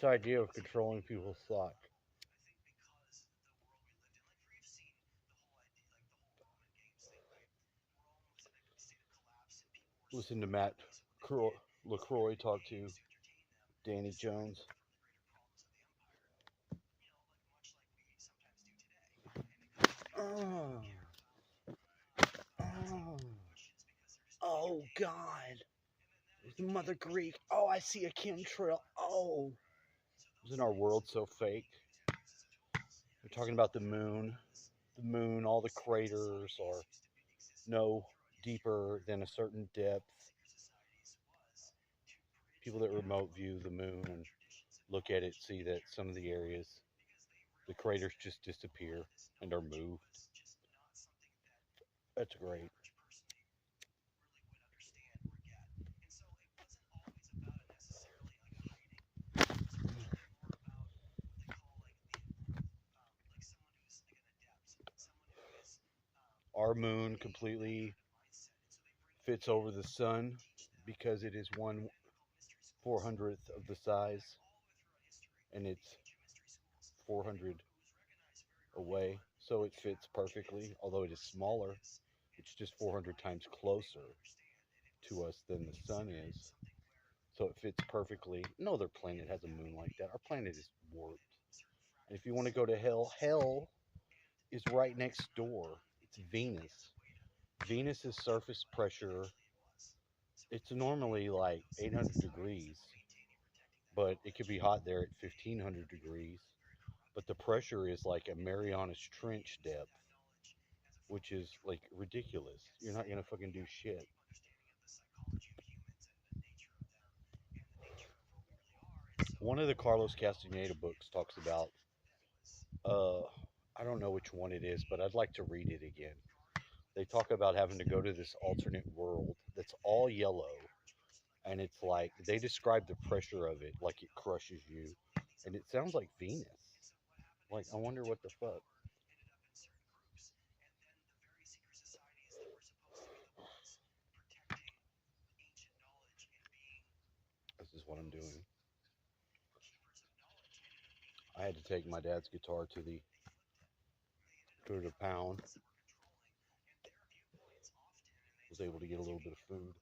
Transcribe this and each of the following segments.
this idea of controlling people's thought. Listen to Matt LaCroix talk to Danny Jones. Oh, oh, oh God. Mother Greek. Oh, I see a chemtrail. Oh. Isn't our world so fake? We're talking about the moon. The moon, all the craters are no deeper than a certain depth. People that remote view the moon and look at it see that some of the areas, the craters just disappear and are moved. That's great. Our moon completely fits over the sun because it is 1/400th of the size and it's 400 away, so it fits perfectly. Although it is smaller, it's just 400 times closer to us than the sun is, so it fits perfectly. No other planet has a moon like that. Our planet is warped. And if you want to go to hell, hell is right next door. It's Venus. Venus's surface pressure, it's normally like 800 degrees, but it could be hot there at 1500 degrees. But the pressure is like a Marianas Trench depth, which is like ridiculous. You're not gonna fucking do shit. One of the Carlos Castaneda books talks about, uh, I don't know which one it is, but I'd like to read it again. They talk about having to go to this alternate world that's all yellow, and it's like they describe the pressure of it like it crushes you, and it sounds like Venus. Like I wonder what the fuck. This is what I'm doing. I had to take my dad's guitar to the pound. Was able to get a little bit of food.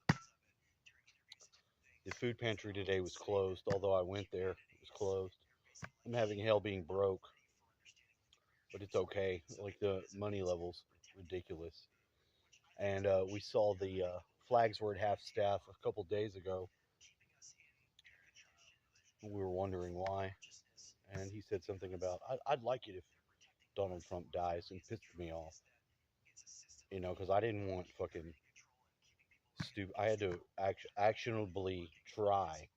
The food pantry today was closed. Although I went there, it was closed. I'm having hell being broke, but it's okay. Like the money levels ridiculous. And we saw the flags were at half staff a couple days ago. We were wondering why, and he said something about I'd like it if Donald Trump dies, and pissed me off. Because I didn't want fucking stupid. I had to actionably try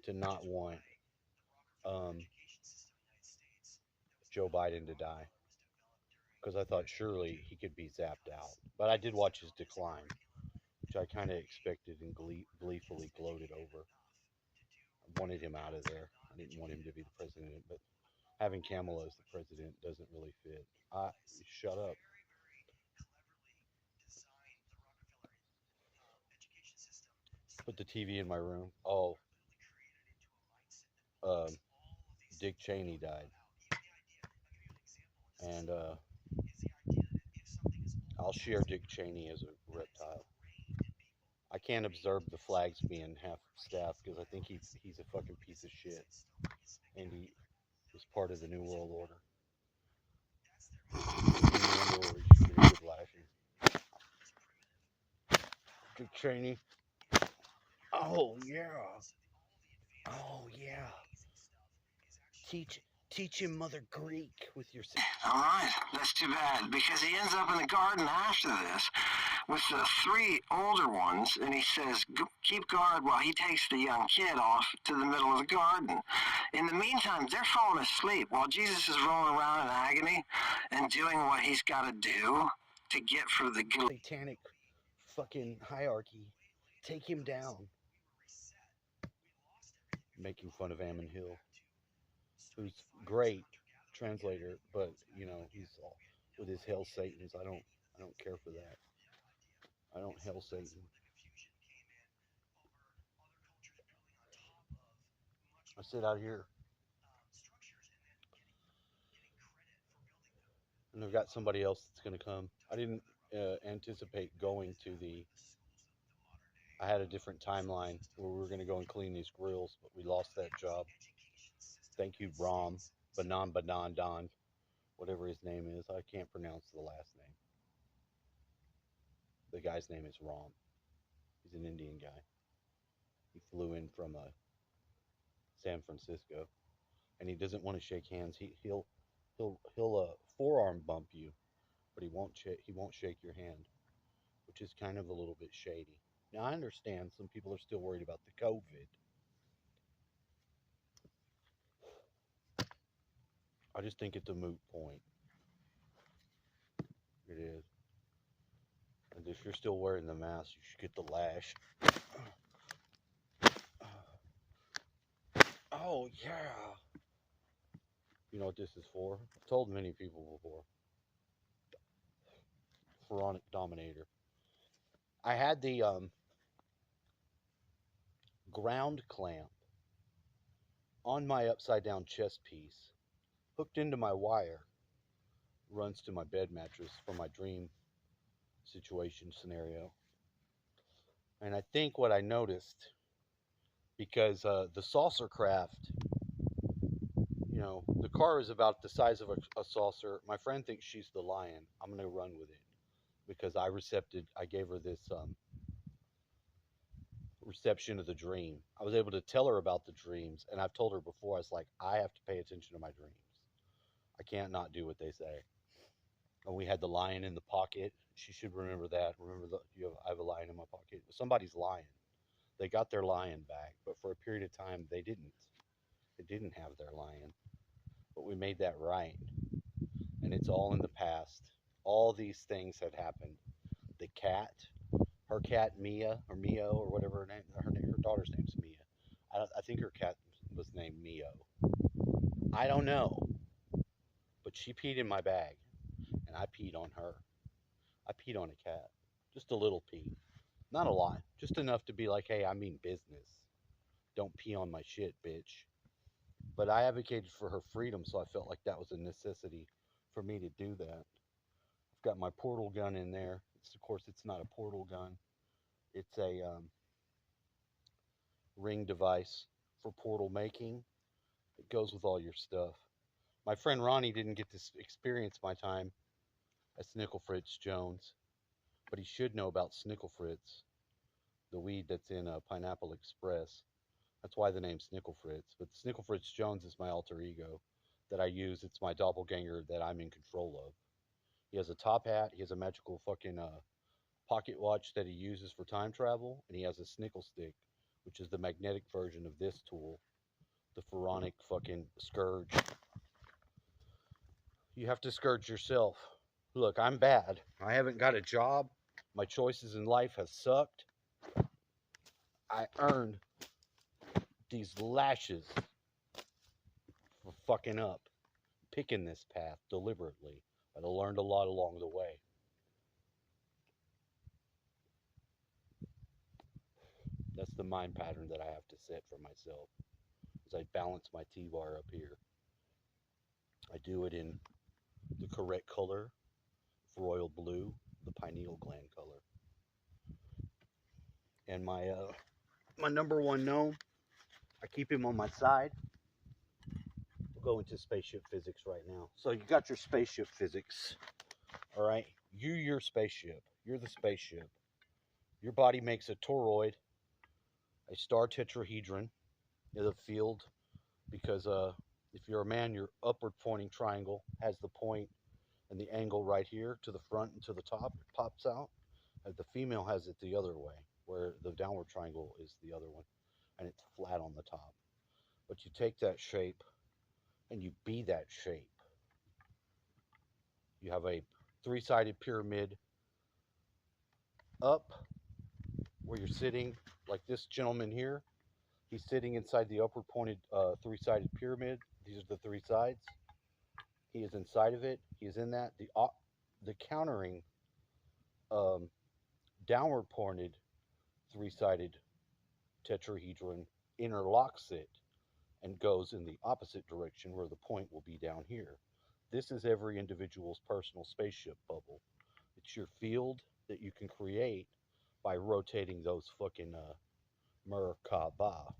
to not want um, Joe Biden to die because I thought surely he could be zapped out. But I did watch his decline, which I kind of expected and gleefully gloated over. I wanted him out of there. I didn't want him to be the president, but having Kamala as the president doesn't really fit. Shut up. Put the TV in my room. Oh, um, Dick Cheney died, and I'll share Dick Cheney as a reptile. I can't observe the flags being half staff because I think he's a fucking piece of shit, and he is part of the New World Order. Dick Cheney. Oh yeah. Oh yeah. Teach teach him Mother Greek with your. All right, that's too bad because he ends up in the garden after this with the three older ones, and he says, keep guard while he takes the young kid off to the middle of the garden. In the meantime, they're falling asleep while Jesus is rolling around in agony and doing what he's got to do to get for the satanic fucking hierarchy. Take him down. Making fun of Ammon Hill, who's great translator, but he's all with his hell Satans. I don't care for that. I don't hell Satan. I sit out here and I've got somebody else that's going to come. I didn't anticipate going to the. I had a different timeline where we were going to go and clean these grills, but we lost that job. Thank you, Ram, Banan Don, whatever his name is. I can't pronounce the last name. The guy's name is Ram. He's an Indian guy. He flew in from San Francisco, and he doesn't want to shake hands. He'll forearm bump you, but he won't shake your hand, which is kind of a little bit shady. Now I understand some people are still worried about the COVID. I just think it's a moot point. It is. And if you're still wearing the mask, you should get the lash. Oh yeah. You know what this is for? I've told many people before. Pharaonic Dominator. I had the ground clamp on my upside down chest piece, hooked into my wire, runs to my bed mattress for my dream situation scenario. And I think what I noticed, because the saucer craft, the car is about the size of a saucer. My friend thinks she's the lion. I'm going to run with it because I gave her this reception of the dream. I was able to tell her about the dreams, and I've told her before, I was like, I have to pay attention to my dreams. I can't not do what they say. And we had the lion in the pocket. She should remember that. Remember, I have a lion in my pocket. Somebody's lion. They got their lion back, but for a period of time, they didn't. They didn't have their lion. But we made that right. And it's all in the past. All these things had happened. The cat, her cat Mia, or Mio, or whatever her name, her daughter's name's Mia. I think her cat was named Mio. I don't know. But she peed in my bag, and I peed on her. I peed on a cat. Just a little pee. Not a lot. Just enough to be like, hey, I mean business. Don't pee on my shit, bitch. But I advocated for her freedom, so I felt like that was a necessity for me to do that. I've got my portal gun in there. Of course, it's not a portal gun. It's a ring device for portal making. It goes with all your stuff. My friend Ronnie didn't get to experience my time as Snickle Fritz Jones, but he should know about Snickle Fritz, the weed that's in Pineapple Express. That's why the name Snickle Fritz. But Snickle Fritz Jones is my alter ego that I use. It's my doppelganger that I'm in control of. He has a top hat. He has a magical fucking pocket watch that he uses for time travel, and he has a Snickle stick, which is the magnetic version of this tool, the pharaonic fucking scourge. You have to scourge yourself. Look, I'm bad. I haven't got a job. My choices in life have sucked. I earned these lashes for fucking up, picking this path deliberately. But I learned a lot along the way. That's the mind pattern that I have to set for myself as I balance my T-bar up here. I do it in the correct color, royal blue, the pineal gland color. And my number one gnome, I keep him on my side. We'll go into spaceship physics right now. So you got your spaceship physics, all right? You're your spaceship. You're the spaceship. Your body makes a toroid, a star tetrahedron in the field, because if you're a man, your upward pointing triangle has the point and the angle right here to the front and to the top. It pops out. The female has it the other way, where the downward triangle is the other one, and it's flat on the top. But you take that shape and you be that shape. You have a three-sided pyramid up where you're sitting, like this gentleman here. He's sitting inside the upward pointed three-sided pyramid. These are the three sides. He is inside of it. He is in that. The countering downward pointed three-sided tetrahedron interlocks it and goes in the opposite direction where the point will be down here. This is every individual's personal spaceship bubble. It's your field that you can create by rotating those fucking Merkaba,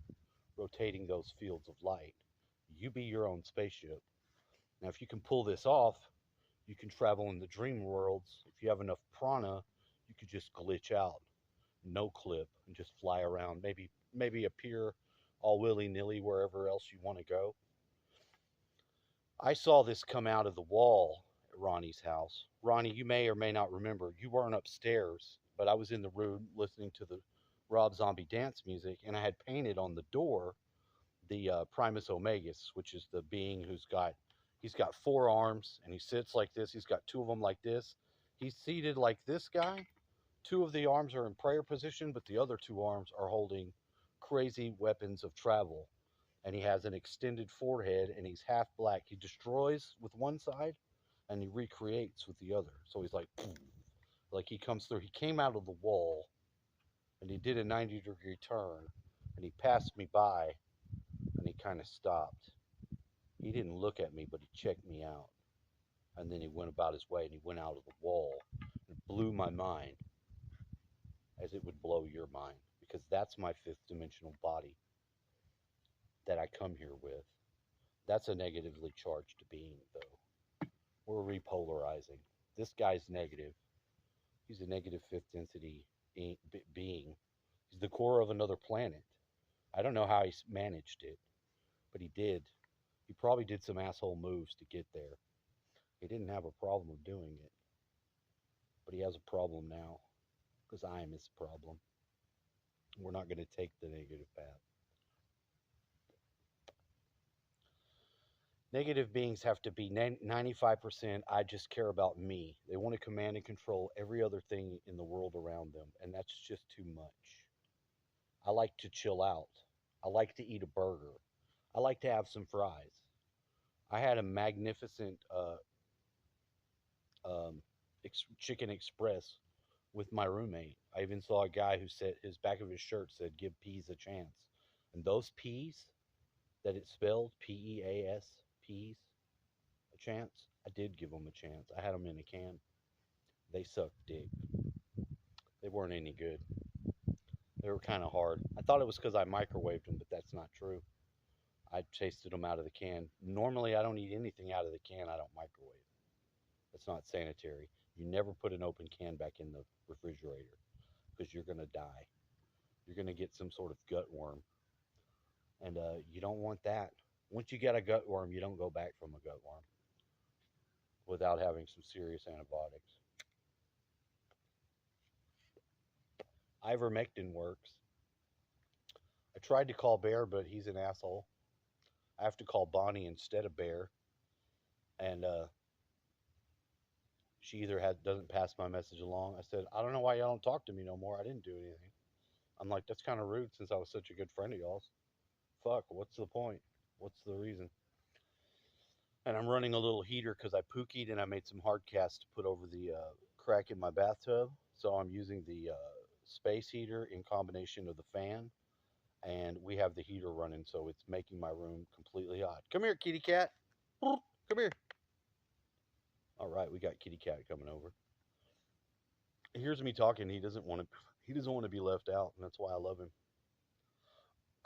rotating those fields of light. You be your own spaceship. Now, if you can pull this off, you can travel in the dream worlds. If you have enough prana, you could just glitch out, no clip, and just fly around. Maybe appear all willy nilly wherever else you want to go. I saw this come out of the wall at Ronnie's house. Ronnie, you may or may not remember, you weren't upstairs, but I was in the room listening to the Rob Zombie dance music, and I had painted on the door the Primus Omegus, which is the being he's got four arms and he sits like this. He's got two of them like this. He's seated like this guy. Two of the arms are in prayer position, but the other two arms are holding crazy weapons of travel. And he has an extended forehead and he's half black. He destroys with one side and he recreates with the other. So he's like he comes through. He came out of the wall and he did a 90-degree turn and he passed me by and he kind of stopped. He didn't look at me, but he checked me out. And then he went about his way and he went out of the wall. It blew my mind, as it would blow your mind, because that's my fifth dimensional body that I come here with. That's a negatively charged being, though. We're repolarizing. This guy's negative. He's a negative fifth density being. He's the core of another planet. I don't know how he managed it, but he did. He probably did some asshole moves to get there. He didn't have a problem of doing it, but he has a problem now because I am his problem. We're not going to take the negative path. Negative beings have to be 95% I just care about me. They want to command and control every other thing in the world around them, and that's just too much. I like to chill out. I like to eat a burger. I like to have some fries. I had a magnificent chicken express with my roommate. I even saw a guy who said his back of his shirt said, "Give peas a chance." And those peas that it spelled PEAS, peas, a chance, I did give them a chance. I had them in a can. They sucked dick. They weren't any good. They were kind of hard. I thought it was because I microwaved them, but that's not true. I tasted them out of the can. Normally, I don't eat anything out of the can I don't microwave. That's not sanitary. You never put an open can back in the refrigerator because you're going to die. You're going to get some sort of gut worm. And you don't want that. Once you get a gut worm, you don't go back from a gut worm without having some serious antibiotics. Ivermectin works. I tried to call Bear, but he's an asshole. I have to call Bonnie instead of Bear. And she either doesn't pass my message along. I said, I don't know why y'all don't talk to me no more. I didn't do anything. I'm like, that's kind of rude since I was such a good friend of y'all's. Fuck, what's the point? What's the reason? And I'm running a little heater because I pookied and I made some hard casts to put over the crack in my bathtub. So I'm using the space heater in combination of the fan. And we have the heater running, so it's making my room completely hot. Come here, kitty cat. Come here. All right, we got kitty cat coming over. He hears me talking. He doesn't want to. He doesn't want to be left out, and that's why I love him.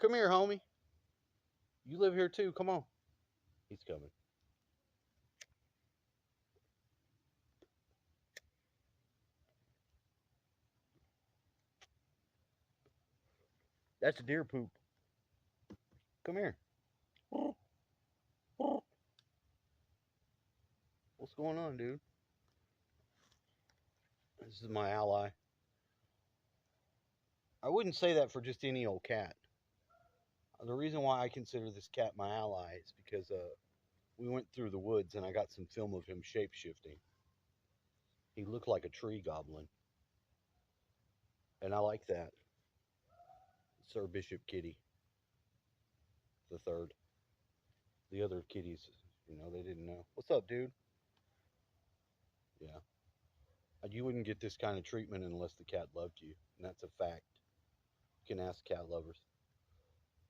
Come here, homie. You live here too. Come on. He's coming. That's deer poop. Come here. What's going on, dude? This is my ally. I wouldn't say that for just any old cat. The reason why I consider this cat my ally is because we went through the woods and I got some film of him shape shifting. He looked like a tree goblin, and I like that. Sir Bishop Kitty the third. The other kitties, they didn't know. What's up, dude? Yeah. You wouldn't get this kind of treatment unless the cat loved you, and that's a fact. You can ask cat lovers.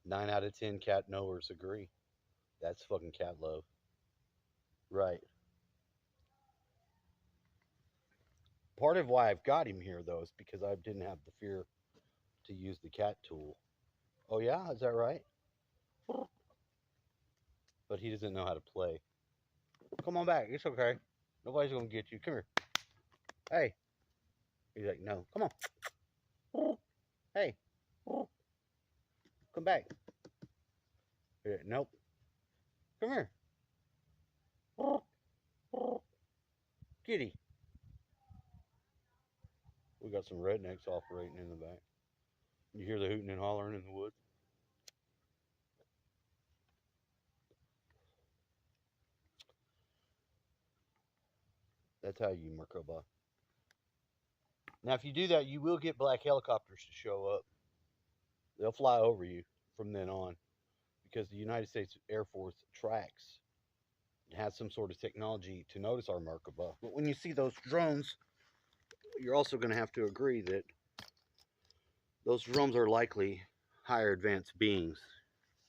9 out of 10 cat knowers agree. That's fucking cat love. Right. Part of why I've got him here, though, is because I didn't have the fear to use the cat tool. Oh, yeah? Is that right? But he doesn't know how to play. Come on back. It's okay. Nobody's going to get you. Come here. Hey. He's like, no. Come on. Hey. Come back. Nope. Come here. Kitty. We got some rednecks operating in the back. You hear the hooting and hollering in the woods? That's how you Merkaba. Now, if you do that, you will get black helicopters to show up. They'll fly over you from then on because the United States Air Force tracks and has some sort of technology to notice our Merkaba. But when you see those drones, you're also going to have to agree that those drones are likely higher advanced beings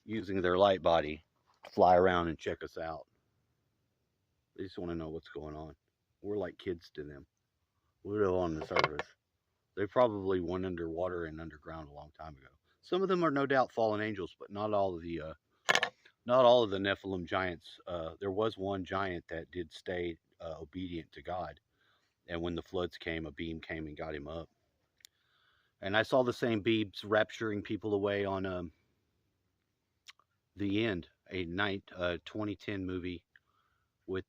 using their light body to fly around and check us out. They just want to know what's going on. We're like kids to them. We live on the surface. They probably went underwater and underground a long time ago. Some of them are no doubt fallen angels, but not all of the Nephilim giants. There was one giant that did stay obedient to God, and when the floods came, a beam came and got him up. And I saw the same beams rapturing people away on The End, a 2010 movie with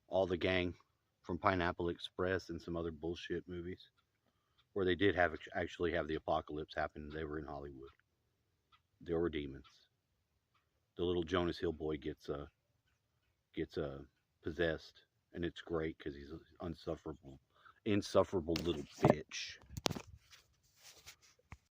all the gang from Pineapple Express and some other bullshit movies where they did actually have the apocalypse happen. They were in Hollywood. There were demons. The little Jonas Hill boy gets possessed, and it's great because he's an insufferable little bitch.